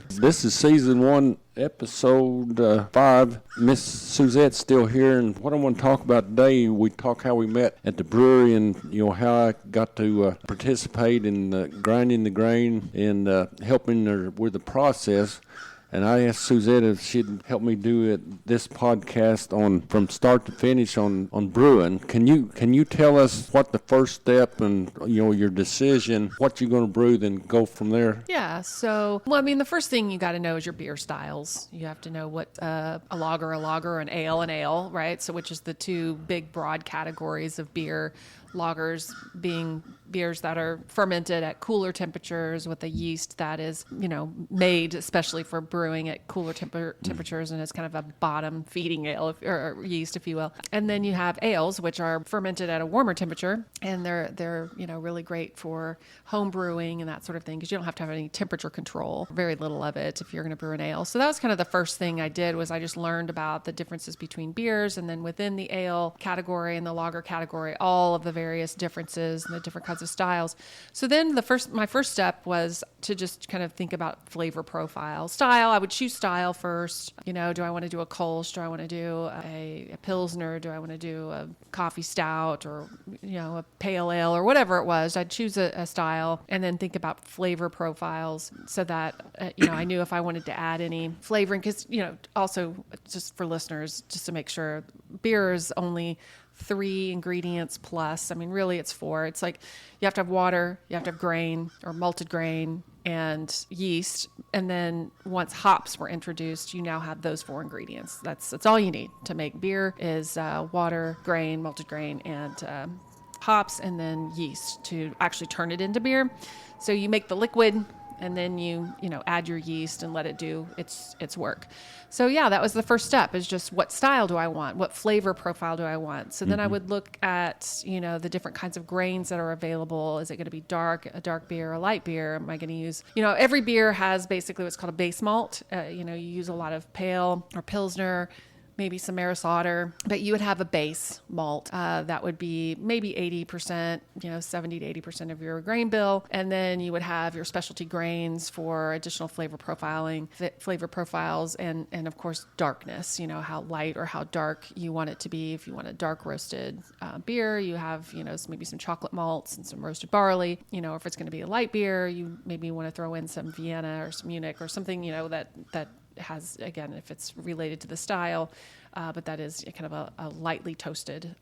This is season 1, episode 5. Miss Suzette's still here, and what I want to talk about today, we talk how we met at the brewery and, how I got to participate in grinding the grain and helping her with the process. And I asked Suzette if she'd help me do this podcast from start to finish on brewing. Can you tell us what the first step and your decision, what you're going to brew, then go from there? Yeah. So, the first thing you got to know is your beer styles. You have to know what a lager, an ale, right? So, which is the two big broad categories of beer. Lagers being beers that are fermented at cooler temperatures with a yeast that is, made especially for brewing at cooler temperatures and is kind of a bottom feeding ale or yeast, if you will. And then you have ales, which are fermented at a warmer temperature, and they're really great for home brewing and that sort of thing because you don't have to have any temperature control, very little of it if you're going to brew an ale. So that was kind of the first thing I did was I just learned about the differences between beers, and then within the ale category and the lager category, all of the various differences and the different kinds of styles. So then my first step was to just kind of think about flavor profile. Style, I would choose style first. Do I want to do a Kolsch? Do I want to do a Pilsner? Do I want to do a coffee stout or, a pale ale or whatever it was? I'd choose a style and then think about flavor profiles so that, I knew if I wanted to add any flavoring because, also just for listeners, just to make sure beer is only 3 ingredients plus. Really it's 4. It's like you have to have water, you have to have grain or malted grain and yeast. And then once hops were introduced, you now have those 4 ingredients. That's all you need to make beer is water, grain, malted grain, and hops, and then yeast to actually turn it into beer. So you make the liquid and then you add your yeast and let it do its work. So yeah, that was the first step is just what style do I want? What flavor profile do I want? So then I would look at, the different kinds of grains that are available. Is it going to be a dark beer, a light beer? Am I going to use, every beer has basically what's called a base malt. You use a lot of pale or Pilsner, maybe some Maris Otter, but you would have a base malt that would be maybe 80%, 70 to 80% of your grain bill. And then you would have your specialty grains for additional flavor profiles, and of course, darkness, how light or how dark you want it to be. If you want a dark roasted beer, you have, maybe some chocolate malts and some roasted barley. If it's going to be a light beer, you maybe want to throw in some Vienna or some Munich or something, that has, again, if it's related to the style, but that is kind of a lightly toasted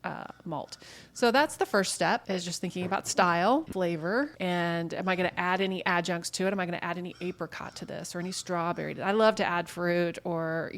malt. So that's the first step, is just thinking about style, flavor, and am I going to add any adjuncts to it? Am I going to add any apricot to this or any strawberry? I love to add fruit or,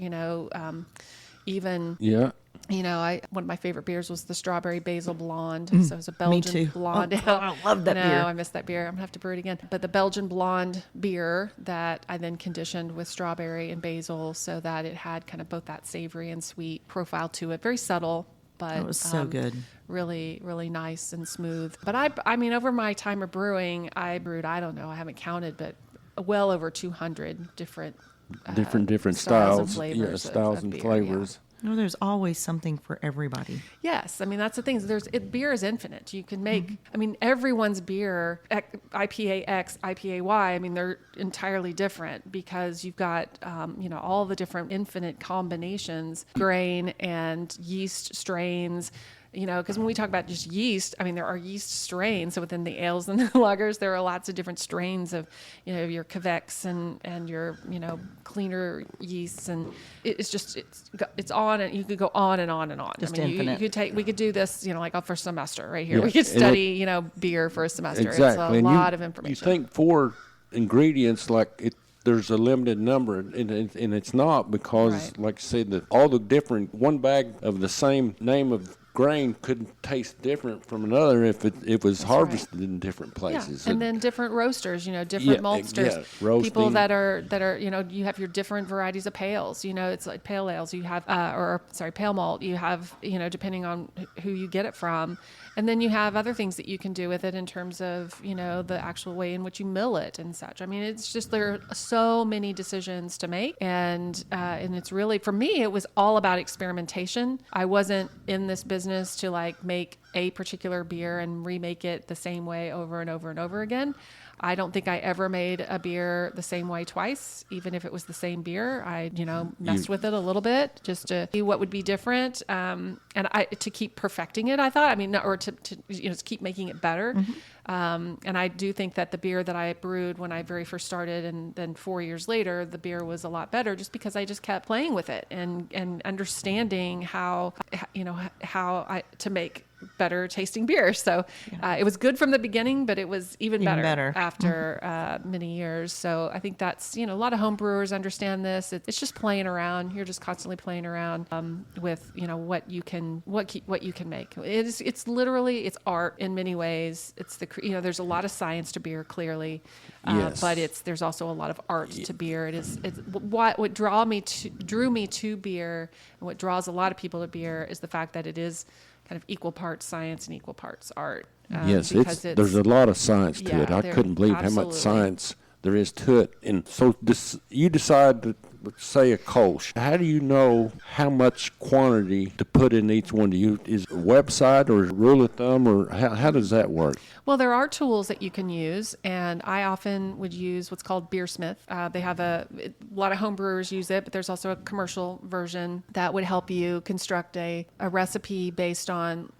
even... Yeah. One of my favorite beers was the strawberry basil blonde. So it was a Belgian blonde. I love that beer. I miss that beer. I'm gonna have to brew it again. But the Belgian blonde beer that I then conditioned with strawberry and basil so that it had kind of both that savory and sweet profile to it. Very subtle, but it was so good. Really, really nice and smooth. But over my time of brewing, I brewed, I haven't counted, but well over 200 different styles and flavors. Styles of and beer, flavors. Yeah. There's always something for everybody. Yes. That's the thing. Beer is infinite. You can make, everyone's beer, IPA X, IPA Y, they're entirely different because you've got, all the different infinite combinations, grain and yeast strains, because when we talk about just yeast, there are yeast strains. So within the ales and the lagers, there are lots of different strains of, your Quebecs and your, cleaner yeasts. And it's on, and you could go on and on and on. Just infinite. We could do this, for a semester right here. Yeah. We could study, beer for a semester. Exactly. It's a lot of information. You think 4 ingredients, there's a limited number, and it's not because, right. Like I said, all the different, one bag of the same name of grain could taste different from another if it was harvested in different places. Yeah. And then different roasters, different maltsters. Roasting. People that are, you have your different varieties of pales, it's like pale ales, you have, pale malt, you have, depending on who you get it from. And then you have other things that you can do with it in terms of, the actual way in which you mill it and such. It's just, there are so many decisions to make. And it's really, for me, it was all about experimentation. I wasn't in this business to make a particular beer and remake it the same way over and over and over again. I don't think I ever made a beer the same way twice, even if it was the same beer. I, messed with it a little bit just to see what would be different. And to keep perfecting it, I thought, or to keep making it better. And I do think that the beer that I brewed when I very first started, and then 4 years later, the beer was a lot better just because I just kept playing with it and understanding how to make better tasting beer. So it was good from the beginning, but it was even better after many years. So I think that's, a lot of home brewers understand this. It's just playing around. You're just constantly playing around with, what you can make. It's literally, it's art in many ways. It's there's a lot of science to beer, clearly. Yes. But there's also a lot of art to beer. It's what drew me to beer, and what draws a lot of people to beer is the fact that it is kind of equal parts science and equal parts art. Yes, there's a lot of science to it. I couldn't believe how much science there is to it. And so you decide to say a Kolsch. How do you know how much quantity to put in each one? Is it a website or a rule of thumb, or how does that work? Well, there are tools that you can use, and I often would use what's called Beersmith. They have a lot of home brewers use it, but there's also a commercial version that would help you construct a recipe based on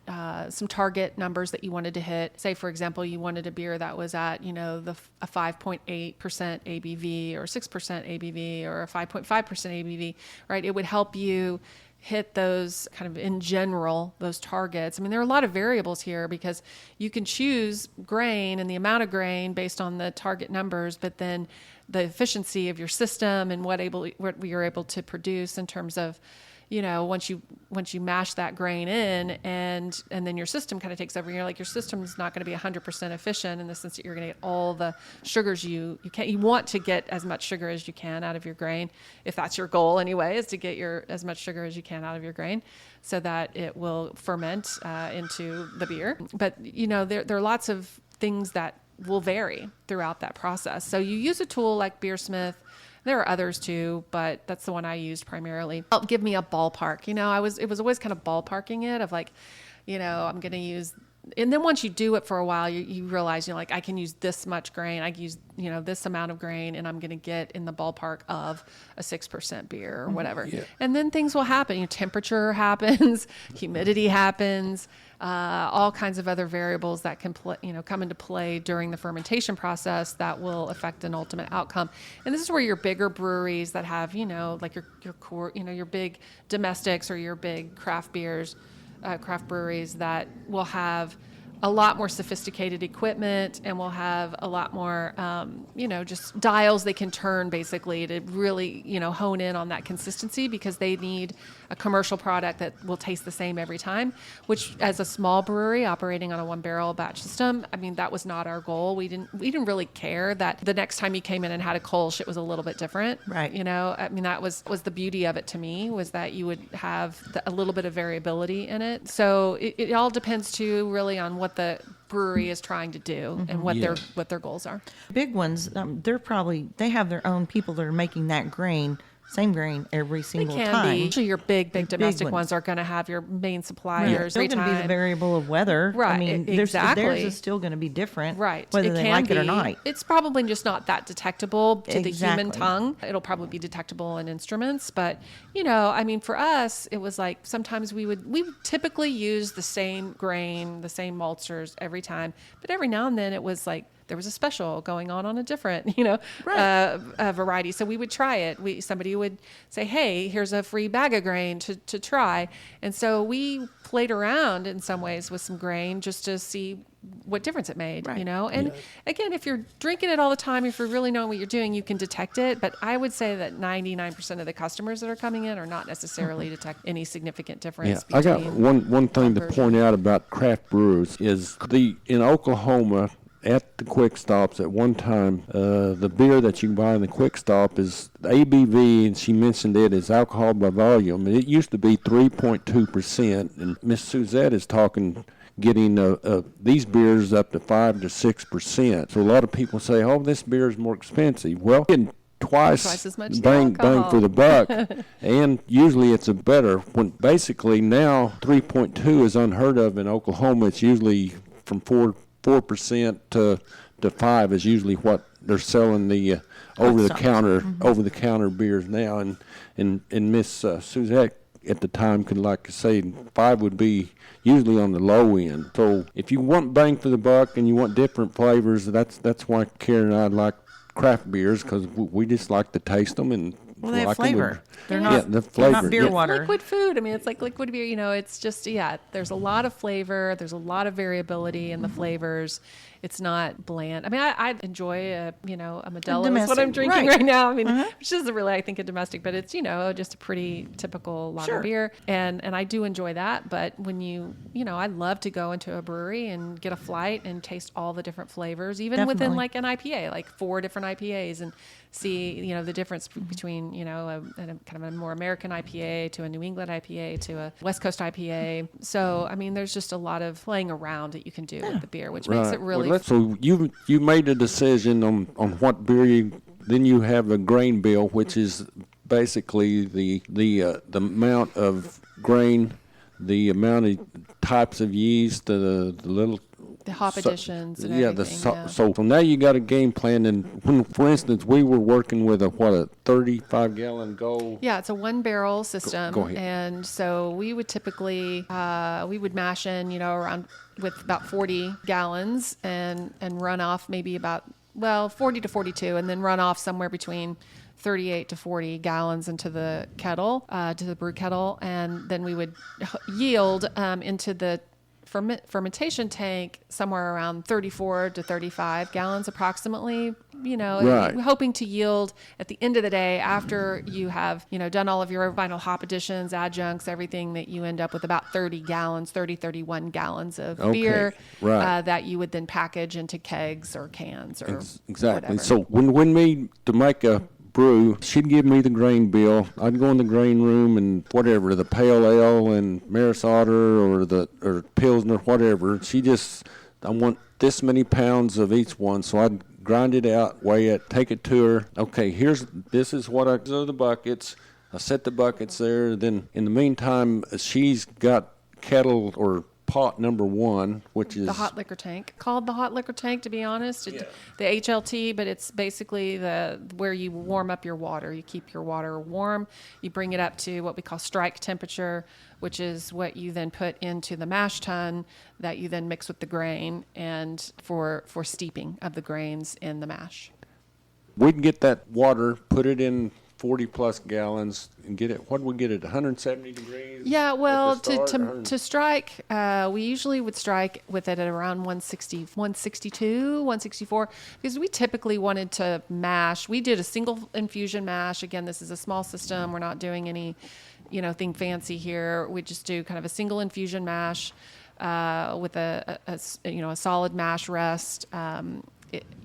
some target numbers that you wanted to hit. Say, for example, you wanted a beer that was at, a 5.8% ABV or 6% ABV or a 5.5% ABV, right? It would help you hit those kind of in general, those targets. There are a lot of variables here because you can choose grain and the amount of grain based on the target numbers, but then the efficiency of your system and what you're able to produce in terms of, once you mash that grain in and then your system kind of takes over, your system's not going to be 100% efficient in the sense that you're going to get all the sugars you can. You want to get as much sugar as you can out of your grain, if that's your goal anyway, is to get as much sugar as you can out of your grain so that it will ferment into the beer. But, there are lots of things that will vary throughout that process. So you use a tool like Beersmith. There are others too, but that's the one I used primarily. Help give me a ballpark. It was always kind of ballparking it of like, I'm going to use, and then once you do it for a while, you realize, I can use this much grain. I can use, this amount of grain, and I'm going to get in the ballpark of a 6% beer or whatever. Yeah. And then things will happen. Temperature happens, humidity happens, all kinds of other variables that can come into play during the fermentation process that will affect an ultimate outcome. And this is where your bigger breweries that have, like your core, your big domestics or your big craft breweries that will have a lot more sophisticated equipment and will have a lot more, just dials they can turn basically to really, hone in on that consistency because they need a commercial product that will taste the same every time, which as a small brewery operating on a 1-barrel batch system, that was not our goal. We didn't really care that the next time you came in and had a Kolsch, it was a little bit different. Right. That was the beauty of it to me, was that you would have a little bit of variability in it. So it all depends too really on what the brewery is trying to do and what their goals are. Big ones, they have their own people that are making that same grain every single time. Usually your big domestic ones are going to have your main suppliers. It's still going to be the variable of weather. Right, exactly. Theirs is still going to be different, right? Whether they like it or not. It's probably just not that detectable to the human tongue. It'll probably be detectable in instruments, but for us, it was like sometimes we would typically use the same grain, the same maltsters every time, but every now and then it was like there was a special going on a different, variety. So we would try it. Somebody would say, hey, here's a free bag of grain to try. And so we played around in some ways with some grain just to see what difference it made, right. And again, if you're drinking it all the time, if you're really knowing what you're doing, you can detect it. But I would say that 99% of the customers that are coming in are not necessarily detect any significant difference. Yeah, I got one thing to point out about craft brewers is in Oklahoma, at the quick stops at one time, the beer that you can buy in the quick stop is the ABV, and she mentioned it as alcohol by volume. It used to be 3.2%, and Miss Suzette is getting these beers up to 5 to 6%. So a lot of people say, "Oh, this beer is more expensive." Well, getting twice as much bang for the buck, and usually it's a better. When basically now 3.2 is unheard of in Oklahoma. It's usually from 4% to to 5 is usually what they're selling the over the counter beers now. And Miss Suzette at the time could, like I say, 5 would be usually on the low end. So if you want bang for the buck and you want different flavors, that's why Karen and I like craft beers, because we just like to taste them and. Well, they have flavor. They're not, the they're flavor. not beer water. Liquid food. I mean, it's like liquid beer. It's just, there's a lot of flavor. There's a lot of variability in the flavors. It's not bland. I mean, I enjoy a Modelo is what I'm drinking right now. I mean, which isn't really, I think, a domestic, but it's, just a pretty typical lager beer. And I do enjoy that. But when I love to go into a brewery and get a flight and taste all the different flavors, even within like an IPA, like 4 different IPAs, and see, the difference between, a kind of a more American IPA to a New England IPA to a West Coast IPA. So, I mean, there's just a lot of playing around that you can do with the beer, which makes it really. So you made a decision on what beer then you have a grain bill, which is basically the amount of grain, the amount of types of yeast, the little. The hop additions and everything. So now you got a game plan. And when, for instance, we were working with a 35-gallon goal. Yeah, it's a 1-barrel system. Go ahead. And so we would typically, we would mash in, around with about 40 gallons and run off maybe about, 40 to 42, and then run off somewhere between 38 to 40 gallons into the kettle, to the brew kettle. And then we would yield into the fermentation tank somewhere around 34 to 35 gallons approximately, hoping to yield at the end of the day, after you have, done all of your vinyl hop additions, adjuncts, everything, that you end up with about 31 gallons of beer that you would then package into kegs or cans or exactly. whatever. So when we to make a brew, she'd give me the grain bill. I'd go in the grain room and whatever, the pale ale and Maris Otter or Pilsner, whatever. I want this many pounds of each one. So I'd grind it out, weigh it, take it to her. Okay, this is what I do the buckets. I set the buckets there. Then in the meantime, she's got kettle or pot number 1, which is the hot liquor tank, called the hot liquor tank, to be honest. The HLT, but it's basically where you warm up your water. You keep your water warm. You bring it up to what we call strike temperature, which is what you then put into the mash tun that you then mix with the grain and for steeping of the grains in the mash. We'd get that water, put it in 40 plus gallons, and get it. What do we get it? 170 degrees. Yeah, well, to strike, we usually would strike with it at around 160, 162, 164, because we typically wanted to mash. We did a single infusion mash. Again, this is a small system. We're not doing any, thing fancy here. We just do kind of a single infusion mash with a solid mash rest.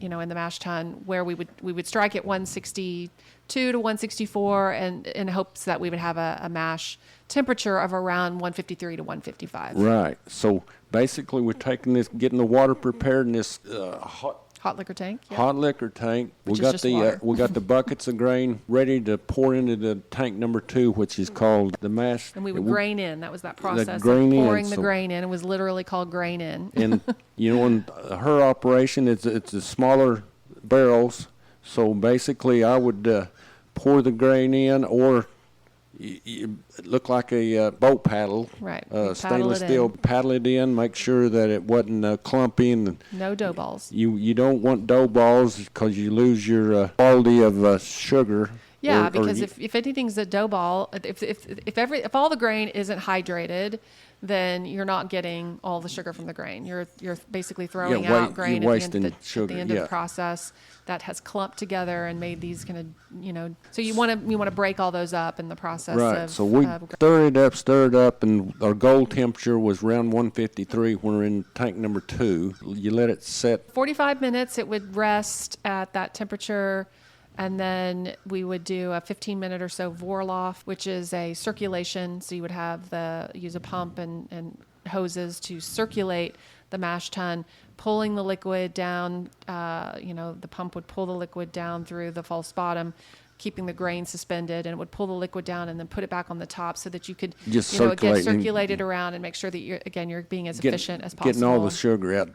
In the mash tun, where we would strike at 162 to 164, and in hopes that we would have a mash temperature of around 153 to 155. Right. So basically, we're taking this, getting the water prepared in this hot liquor tank. Yeah. Hot liquor tank. Which is just water. We got the buckets of grain ready to pour into the tank number 2, which is called the mash. And we would grain in. That was that process of pouring the grain in. It was literally called grain in. And in her operation, it's the smaller barrels. So basically, I would pour the grain in, or it looked like a boat paddle. Right. Stainless steel. Paddle it in. Make sure that it wasn't clumpy. And no dough balls. You don't want dough balls because you lose your quality of sugar. Yeah, because if anything's a dough ball, if all the grain isn't hydrated, then you're not getting all the sugar from the grain. You're basically throwing out grain at the end of the process that has clumped together and made these kind of, so you want to break all those up in the process. Right. So we stir it up, and our goal temperature was around 153 when we're in tank number 2. You let it set 45 minutes. It would rest at that temperature. And then we would do a 15-minute or so Vorlauf, which is a circulation. So you would use a pump and hoses to circulate the mash tun, pulling the liquid down. The pump would pull the liquid down through the false bottom, keeping the grain suspended, and it would pull the liquid down and then put it back on the top so that you could, Just again, circulate it around and make sure that you're being as efficient as possible. Getting all the sugar out.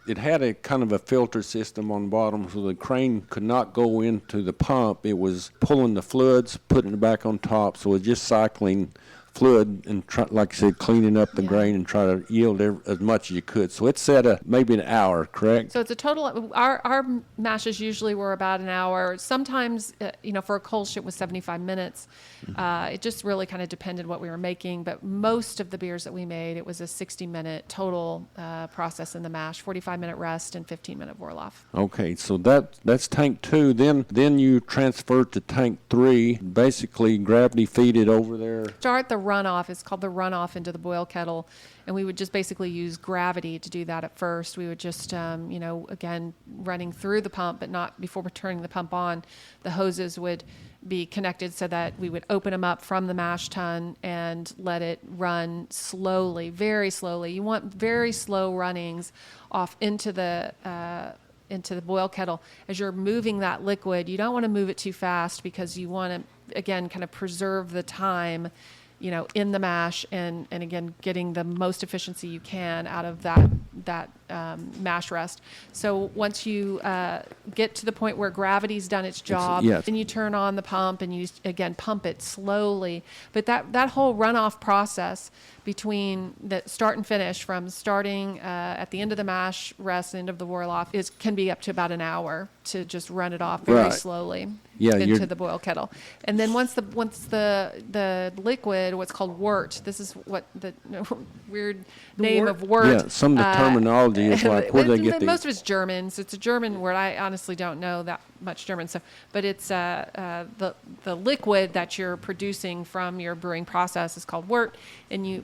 It had a kind of a filter system on the bottom, so the crane could not go into the pump. It was pulling the fluids, putting it back on top, so it was just cycling fluid and like I said, cleaning up the grain and try to yield as much as you could. So it's set maybe an hour, correct? So it's a total. Our mashes usually were about an hour. Sometimes, for a cold ship was 75 minutes. It just really kind of depended what we were making. But most of the beers that we made, it was a 60-minute total process in the mash, 45-minute rest and 15-minute boil off. Okay, so that's tank 2. Then you transfer to tank 3. Basically, gravity feed it over there. Start the runoff. It's called the runoff into the boil kettle, and we would just basically use gravity to do that at first. We would just, again, running through the pump, but not before we're turning the pump on. The hoses would be connected so that we would open them up from the mash tun and let it run slowly, very slowly. You want very slow runnings off into the boil kettle. As you're moving that liquid, you don't want to move it too fast because you want to, again, kind of preserve the time in the mash and again, getting the most efficiency you can out of that mash rest. So once you get to the point where gravity's done its job, then you turn on the pump and you, again, pump it slowly. But that whole runoff process between the start and finish, from starting at the end of the mash rest, end of the boil off, can be up to about an hour to just run it off very slowly into the boil kettle. And then once the liquid, what's called wort, this is what the weird name of wort. Yeah, some of the terminology is like, where do they get these? Most of it's German, so it's a German word. I honestly don't know that much German, but it's the liquid that you're producing from your brewing process is called wort, and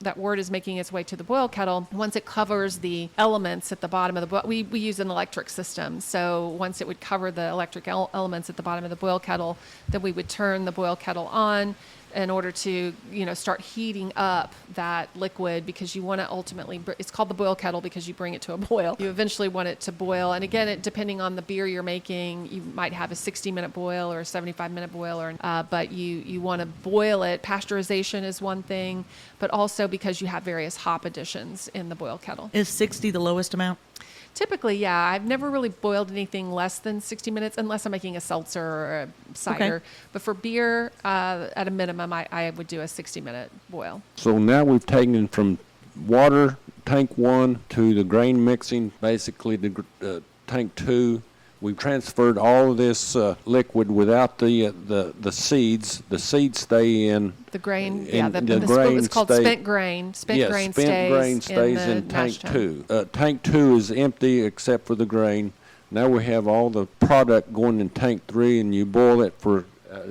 that wort is making its way to the boil kettle. Once it covers the elements at the bottom of the boil, we use an electric system, so once it would cover the electric elements at the bottom of the boil kettle, then we would turn the boil kettle on in order to start heating up that liquid, because you want to ultimately, it's called the boil kettle because you bring it to a boil. You eventually want it to boil, and again, depending on the beer you're making, you might have a 60-minute boil or a 75-minute boil, but you want to boil it. Pasteurization is one thing, but also because you have various hop additions in the boil kettle. Is 60 the lowest amount? Typically, yeah. I've never really boiled anything less than 60 minutes unless I'm making a seltzer or a cider. Okay. But for beer, at a minimum, I would do a 60-minute boil. So now we've taken from water, tank 1, to the grain mixing, basically the tank 2. We've transferred all of this liquid without the seeds. The seeds stay in. The grain, the grain it's called spent grain. Spent grain stays in tank 2. Tank 2 is empty except for the grain. Now we have all the product going in tank 3, and you boil it for,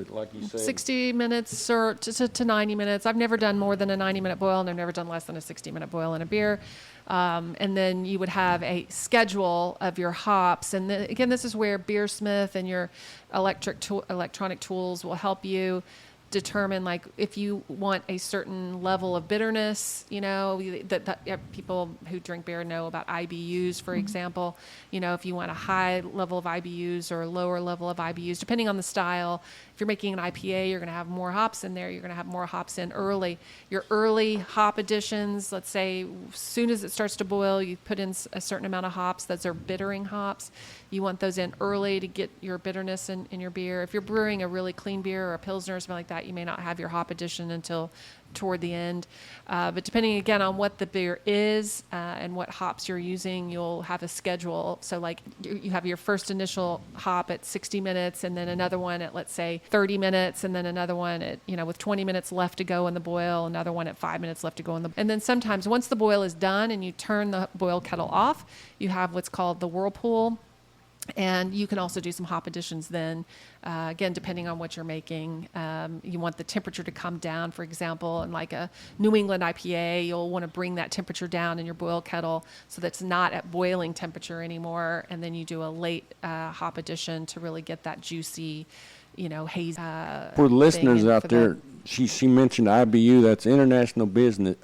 like you said, 60 minutes or to 90 minutes. I've never done more than a 90-minute boil, and I've never done less than a 60-minute boil in a beer. And then you would have a schedule of your hops. And again, this is where Beersmith and your electronic tools will help you determine, like, if you want a certain level of bitterness, that people who drink beer know about IBUs, for example. If you want a high level of IBUs or a lower level of IBUs, depending on the style. If you're making an IPA, you're going to have more hops in there. You're going to have more hops in early. Your early hop additions, let's say, as soon as it starts to boil, you put in a certain amount of hops. Those are bittering hops. You want those in early to get your bitterness in your beer. If you're brewing a really clean beer or a Pilsner or something like that, you may not have your hop addition until toward the end. But depending, again, on what the beer is and what hops you're using, you'll have a schedule. So, like, you have your first initial hop at 60 minutes, and then another one at, let's say, 30 minutes, and then another one at, with 20 minutes left to go in the boil, another one at 5 minutes left to go in the. And then sometimes once the boil is done and you turn the boil kettle off, you have what's called the whirlpool. And you can also do some hop additions then, again, depending on what you're making. You want the temperature to come down, for example, and like a New England IPA, you'll want to bring that temperature down in your boil kettle so that's not at boiling temperature anymore. And then you do a late hop addition to really get that juicy, hazy. For the listeners out there, she mentioned IBU, that's International Business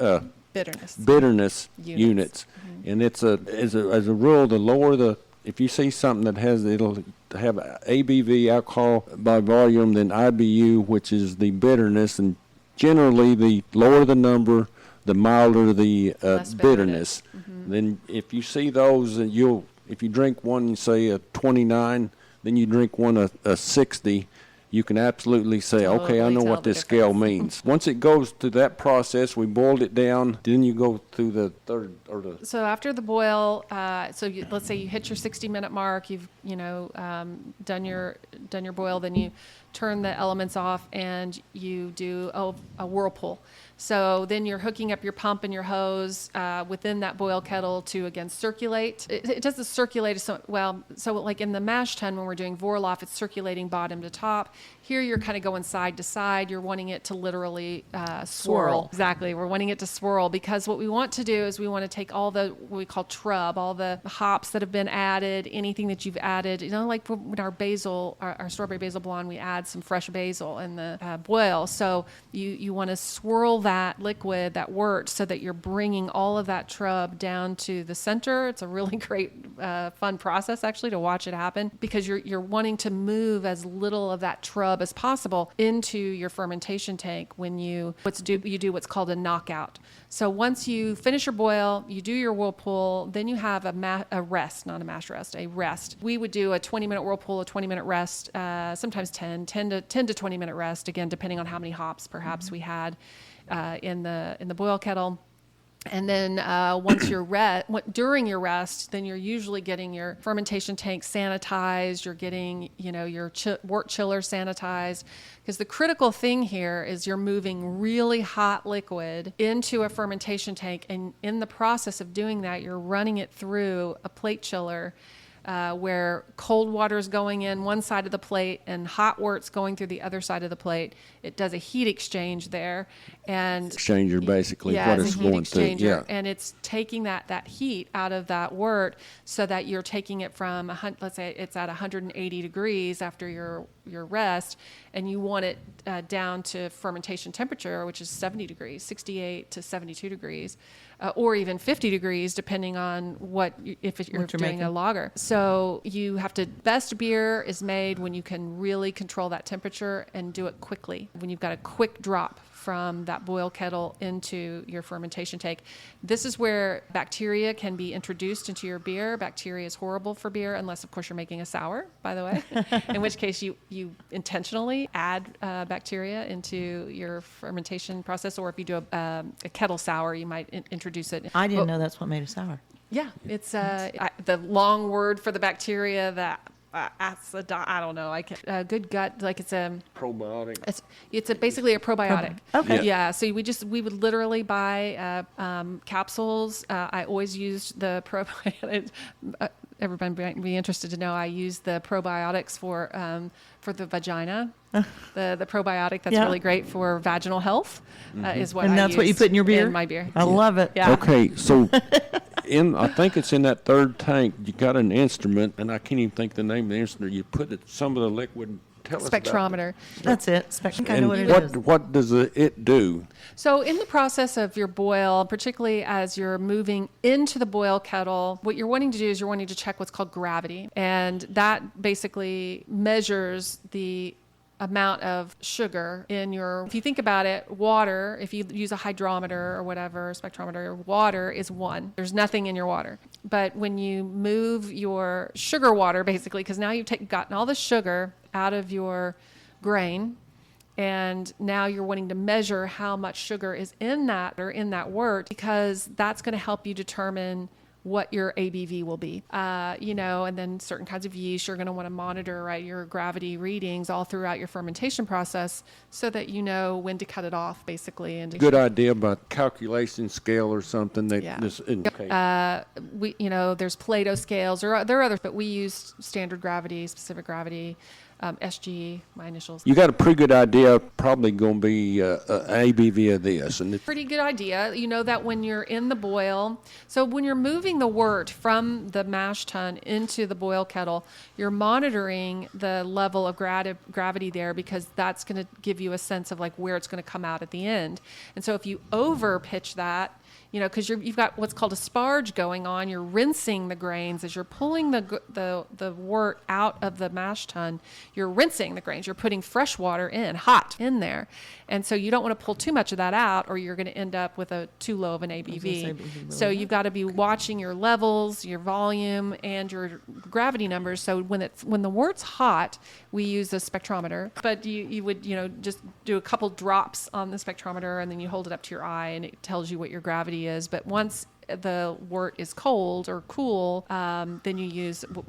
Bitterness Units. Mm-hmm. And it's as a rule, the lower if you see something that has, it'll have ABV, alcohol by volume, then IBU, which is the bitterness, and generally the lower the number, the milder the bitterness. Mm-hmm. Then if you see those, if you drink one, say a 29, then you drink one a 60, you can absolutely say, okay, I know what this scale means. Once it goes through that process, we boiled it down, then you go through the third or the... So after the boil, let's say you hit your 60-minute mark, you've done your boil, then you turn the elements off and you do a whirlpool. So then you're hooking up your pump and your hose within that boil kettle to, again, circulate. It doesn't circulate so like in the mash tun when we're doing Vorlauf, it's circulating bottom to top. Here you're kind of going side to side. You're wanting it to literally swirl. Exactly. We're wanting it to swirl because what we want to do is we want to take all the, what we call trub, all the hops that have been added, anything that you've added. Like when our basil, our strawberry basil blonde, we add some fresh basil in the boil. So you want to swirl that liquid, that wort, so that you're bringing all of that trub down to the center. It's a really great, fun process actually to watch it happen because you're wanting to move as little of that trub as possible into your fermentation tank when you do what's called a knockout. So once you finish your boil, you do your whirlpool, then you have a rest, not a mash rest, a rest. We would do a 20-minute whirlpool, a 20-minute rest, sometimes 10 to 20-minute rest, again, depending on how many hops perhaps we had in the boil kettle. And then once during your rest, then you're usually getting your fermentation tank sanitized. You're getting, your wort chiller sanitized. Because the critical thing here is you're moving really hot liquid into a fermentation tank. And in the process of doing that, you're running it through a plate chiller where cold water is going in one side of the plate and hot wort's going through the other side of the plate. It does a heat exchange there. And exchanger, basically, what it's going through. Yeah. And it's taking that heat out of that wort so that you're taking it from, let's say it's at 180 degrees after your rest, and you want it down to fermentation temperature, which is 70 degrees, 68 to 72 degrees. Or even 50 degrees, depending on if you're doing making a lager. So best beer is made when you can really control that temperature and do it quickly. When you've got a quick drop from that boil kettle into your fermentation tank. This is where bacteria can be introduced into your beer. Bacteria is horrible for beer, unless, of course, you're making a sour, by the way, in which case you intentionally add bacteria into your fermentation process. Or if you do a kettle sour, you might introduce it. I didn't know that's what made a sour. Yeah, it's the long word for the bacteria that... I don't know. Good gut, like it's a probiotic. It's basically a probiotic. Okay. Yeah. So we would literally buy capsules. I always used the probiotics. Everybody might be interested to know I use the probiotics for the vagina. The probiotic that's really great for vaginal health is what. And that's what you put in your beer. In my beer. I love it. Yeah. Okay, so. I think it's in that third tank. You got an instrument, and I can't even think the name of the instrument. You put some of the liquid. Tell us about spectrometer. That's it. Spectrometer. And what it is. What does it do? So in the process of your boil, particularly as you're moving into the boil kettle, what you're wanting to do is you're wanting to check what's called gravity, and that basically measures the amount of sugar in if you think about it, water, if you use a hydrometer or whatever, spectrometer, water is 1. There's nothing in your water. But when you move your sugar water, basically, because now you've gotten all the sugar out of your grain, and now you're wanting to measure how much sugar is in that wort, because that's going to help you determine what your ABV will be, and then certain kinds of yeast, you're going to want to monitor, right, your gravity readings all throughout your fermentation process so that you know when to cut it off, basically. And good idea about calculation scale or something that this indicates. There's Plato scales, or there are others, but we use standard gravity, specific gravity, SG, my initials. You got a pretty good idea, probably going to be ABV of this. And pretty good idea. You know that when you're in the boil, so when you're moving the wort from the mash tun into the boil kettle, you're monitoring the level of gravity there, because that's going to give you a sense of like where it's going to come out at the end. And so if you over pitch that, because you've got what's called a sparge going on. You're rinsing the grains as you're pulling the wort out of the mash tun. You're rinsing the grains. You're putting fresh water in, hot, in there. And so you don't want to pull too much of that out, or you're going to end up with too low of an ABV. So you've got to be watching your levels, your volume, and your gravity numbers. So when the wort's hot, we use a spectrometer, but you would just do a couple drops on the spectrometer, and then you hold it up to your eye, and it tells you what your gravity is. But once the wort is cold or cool, then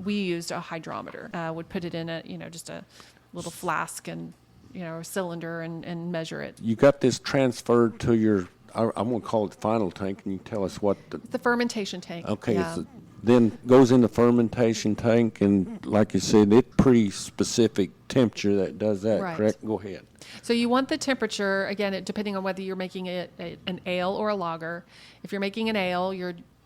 we used a hydrometer. Would put it in just a little flask and a cylinder and measure it. You got this transferred to your, I'm going to call it the final tank. Can you tell us what the fermentation tank? Okay, yeah. Then goes in the fermentation tank, and like you said, it's pretty specific temperature that does that, right. Correct? Go ahead. So you want the temperature, again, depending on whether you're making it an ale or a lager. If you're making an ale,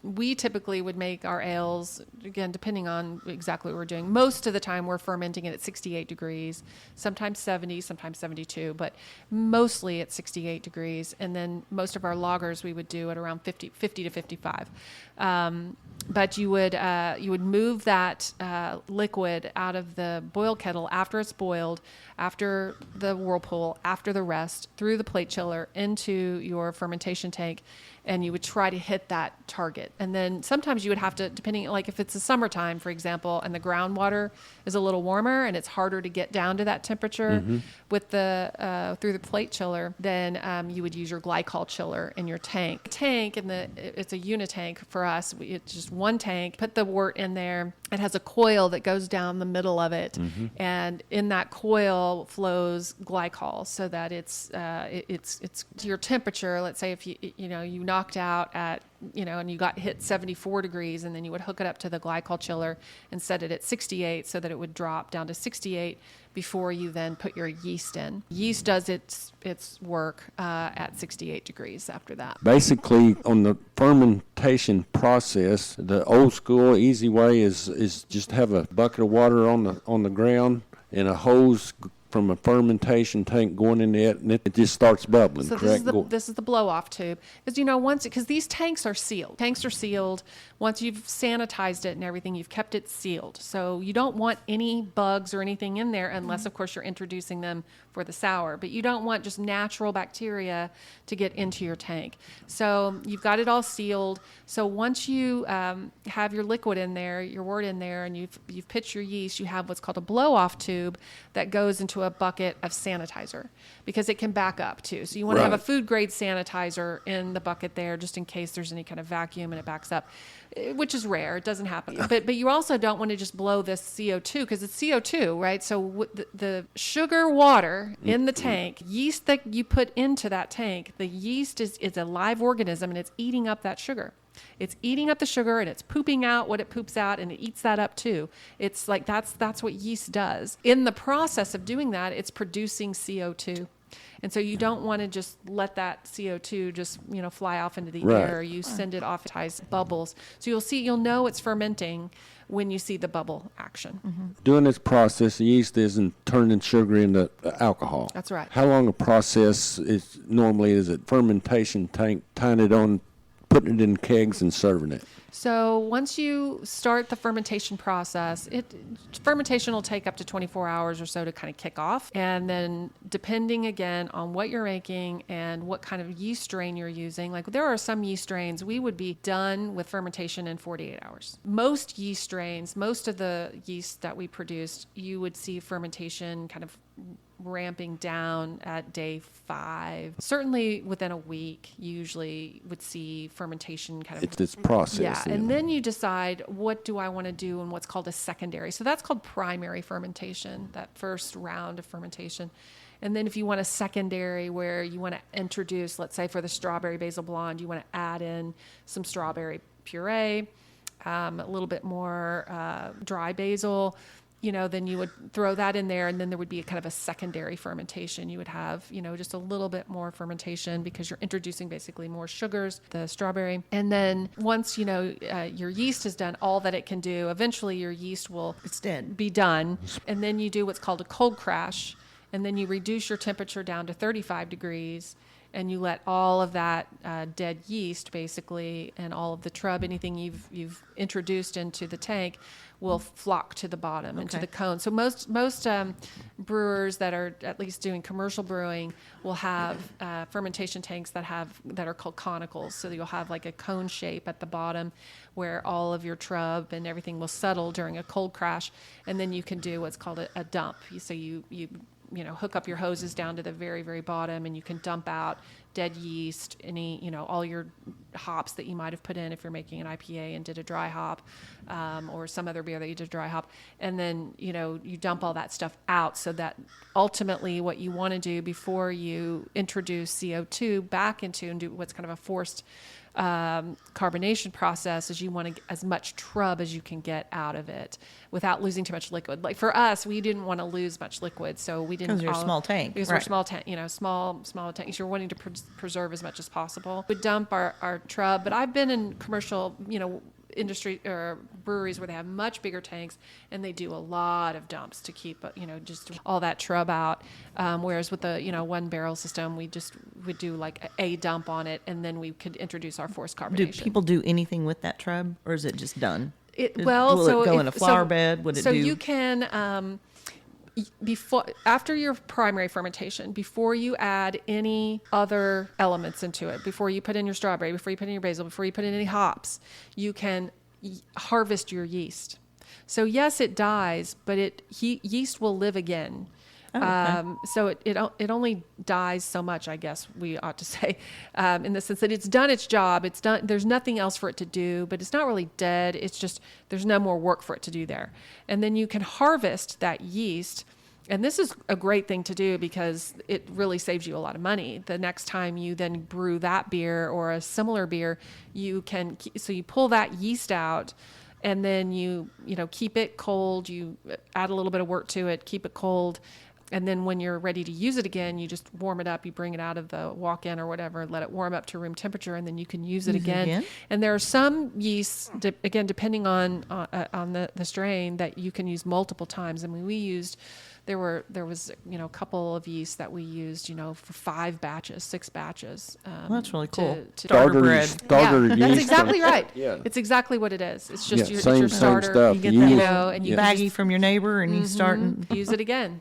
we typically would make our ales, again, depending on exactly what we're doing. Most of the time we're fermenting it at 68 degrees, sometimes 70, sometimes 72, but mostly at 68 degrees. And then most of our lagers we would do at around 50 to 55. But you would move that liquid out of the boil kettle after it's boiled, after the whirlpool, after the rest, through the plate chiller into your fermentation tank, and you would try to hit that target. And then sometimes you would have to, depending, like if it's the summertime, for example, and the groundwater is a little warmer and it's harder to get down to that temperature with through the plate chiller, then you would use your glycol chiller in your tank. It's a unitank for us. It's just one tank. Put the wort in there. It has a coil that goes down the middle of it, and in that coil flows glycol, so that it's to your temperature. Let's say if you knocked out at and you got hit 74 degrees, and then you would hook it up to the glycol chiller and set it at 68, so that it would drop down to 68 before you then put your yeast in. Yeast does its work at 68 degrees after that. Basically, on the fermentation process, the old school easy way is just have a bucket of water on the ground and a hose from a fermentation tank going in it, and it just starts bubbling. So correct? This is the blow-off tube, because these tanks are sealed. Tanks are sealed. Once you've sanitized it and everything, you've kept it sealed. So you don't want any bugs or anything in there, unless, of course, you're introducing them for the sour. But you don't want just natural bacteria to get into your tank. So you've got it all sealed. So once you have your liquid in there, your wort in there, and you've pitched your yeast, you have what's called a blow-off tube that goes into a bucket of sanitizer, because it can back up too. So you want to have a food grade sanitizer in the bucket there, just in case there's any kind of vacuum and it backs up, which is rare. It doesn't happen. But you also don't want to just blow this CO2, because it's CO2, right? So the sugar water in the tank, yeast that you put into that tank, the yeast is a live organism, and it's eating up that sugar. It's eating up the sugar, and it's pooping out what it poops out, and it eats that up too. It's like that's what yeast does. In the process of doing that, it's producing CO2. And so you don't want to just let that CO2 just, fly off into the air. You send it off as bubbles. So you'll know it's fermenting when you see the bubble action. Mm-hmm. During this process, the yeast isn't turning sugar into alcohol. That's right. How long a process is it fermentation tank, tying it on, putting it in kegs and serving it? So once you start the fermentation process, fermentation will take up to 24 hours or so to kind of kick off. And then depending again on what you're making and what kind of yeast strain you're using, like there are some yeast strains, we would be done with fermentation in 48 hours. Most yeast strains, most of the yeast that we produced, you would see fermentation kind of ramping down at day 5. Certainly within a week, you usually would see fermentation kind of... It's this process. Yeah, and then you decide, what do I want to do in what's called a secondary. So that's called primary fermentation, that first round of fermentation. And then if you want a secondary where you want to introduce, let's say for the strawberry basil blonde, you want to add in some strawberry puree, a little bit more dry basil, then you would throw that in there, and then there would be a kind of a secondary fermentation. You would have, just a little bit more fermentation, because you're introducing basically more sugars, the strawberry. And then once, your yeast has done all that it can do, eventually your yeast will be done. And then you do what's called a cold crash, and then you reduce your temperature down to 35 degrees. and you let all of that dead yeast, basically, and all of the trub, anything you've introduced into the tank, will flock to the bottom into the cone. So most brewers that are at least doing commercial brewing will have fermentation tanks that are called conicals. So you'll have like a cone shape at the bottom where all of your trub and everything will settle during a cold crash, and then you can do what's called a dump. So you hook up your hoses down to the very, very bottom, and you can dump out dead yeast, all your hops that you might have put in if you're making an IPA and did a dry hop, or some other beer that you did dry hop. And then, you dump all that stuff out, so that ultimately what you want to do before you introduce CO2 back into and do what's kind of a forced carbonation process is you want to get as much trub as you can get out of it without losing too much liquid. Like for us, we didn't want to lose much liquid, so we didn't. Because you're a small tank. Because we're small tank, small tanks. You're wanting to preserve as much as possible. We dump our trub, but I've been in commercial, industry or breweries where they have much bigger tanks, and they do a lot of dumps to keep just all that trub out, whereas with the 1 barrel system we would do like a dump on it, and then we could introduce our forced carbonation. Do people do anything with that trub, or is it just done? Will it go in a flower bed? Would it so do? You can after your primary fermentation, before you add any other elements into it, before you put in your strawberry, before you put in your basil, before you put in any hops, you can harvest your yeast. So yes, it dies, but yeast will live again. Oh, okay. So it only dies so much, I guess we ought to say, in the sense that it's done its job. It's done. There's nothing else for it to do, but it's not really dead. It's just there's no more work for it to do there. And then you can harvest that yeast. And this is a great thing to do because it really saves you a lot of money. The next time you then brew that beer or a similar beer, you pull that yeast out, and then you keep it cold. You add a little bit of work to it, keep it cold. And then when you're ready to use it again, you just warm it up. You bring it out of the walk-in or whatever, let it warm up to room temperature, and then you can use it again. And there are some yeasts, again, depending on the strain, that you can use multiple times. I mean, there was a couple of yeasts that we used, for 5 batches, 6 batches. Well, that's really cool. Starter bread. That's yeast. exactly right. Yeah. It's exactly what it is. It's just your same starter. stuff. You get You that and you baggie from your neighbor, and you start and use it again,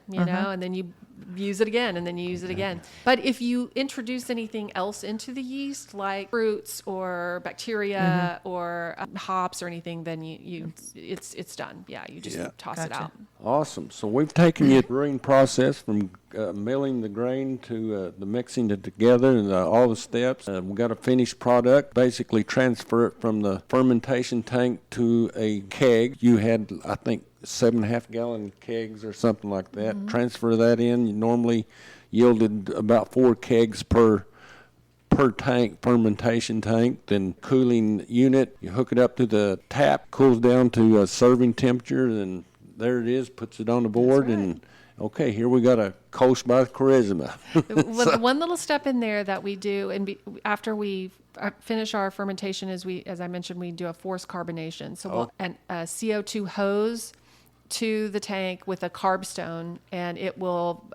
and then you use it again, and then you use it again. But if you introduce anything else into the yeast, like fruits or bacteria or hops or anything, then it's done. Yeah, you just toss it out. Awesome. So we've taken your brewing process from milling the grain to the mixing it together and all the steps. We've got a finished product. Basically transfer it from the fermentation tank to a keg. You had, I think, 7.5 gallon kegs or something like that. Transfer that in. You normally yielded about 4 kegs per tank, fermentation tank. Then cooling unit, you hook it up to the tap, cools down to a serving temperature, and there it is, puts it on the board. And okay, here we got a Coast by Charisma. One little step in there that we do, and after we finish our fermentation, as I mentioned, we do a forced carbonation. So a CO2 hose to the tank with a carb stone, and it will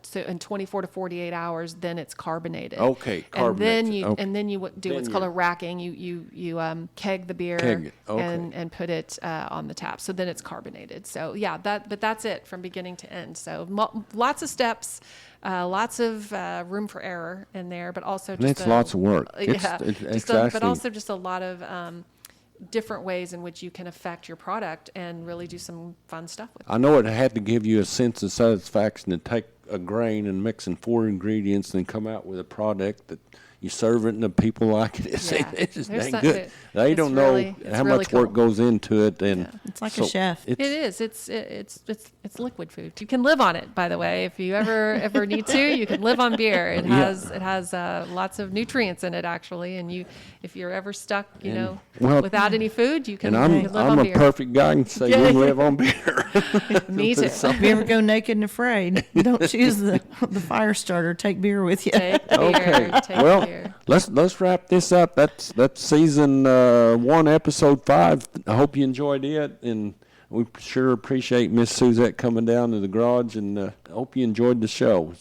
so in 24 to 48 hours then it's carbonated. Okay, carbonated. And then you do what's called a racking. You keg the beer and put it on the tap, so then it's carbonated. So but that's it from beginning to end. So lots of steps, lots of room for error in there, but also just lots of work. But also just a lot of different ways in which you can affect your product and really do some fun stuff with it. I know it had to give you a sense of satisfaction to take a grain and mix in 4 ingredients and come out with a product that you serve it and the people like it. It's just dang good. They don't know how much work goes into it, and it's like a chef. It is. It's liquid food. You can live on it, by the way. If you ever need to, you can live on beer. It has lots of nutrients in it, actually. And if you're ever stuck, without any food, you can live on beer. I'm a perfect guy and say you can live on beer. Me too. If you ever go naked and afraid, don't choose the fire starter. Take beer with you. Take beer. Take beer. Let's wrap this up. That's season 1, episode 5. I hope you enjoyed it, and we sure appreciate Miss Suzette coming down to the garage, and hope you enjoyed the show.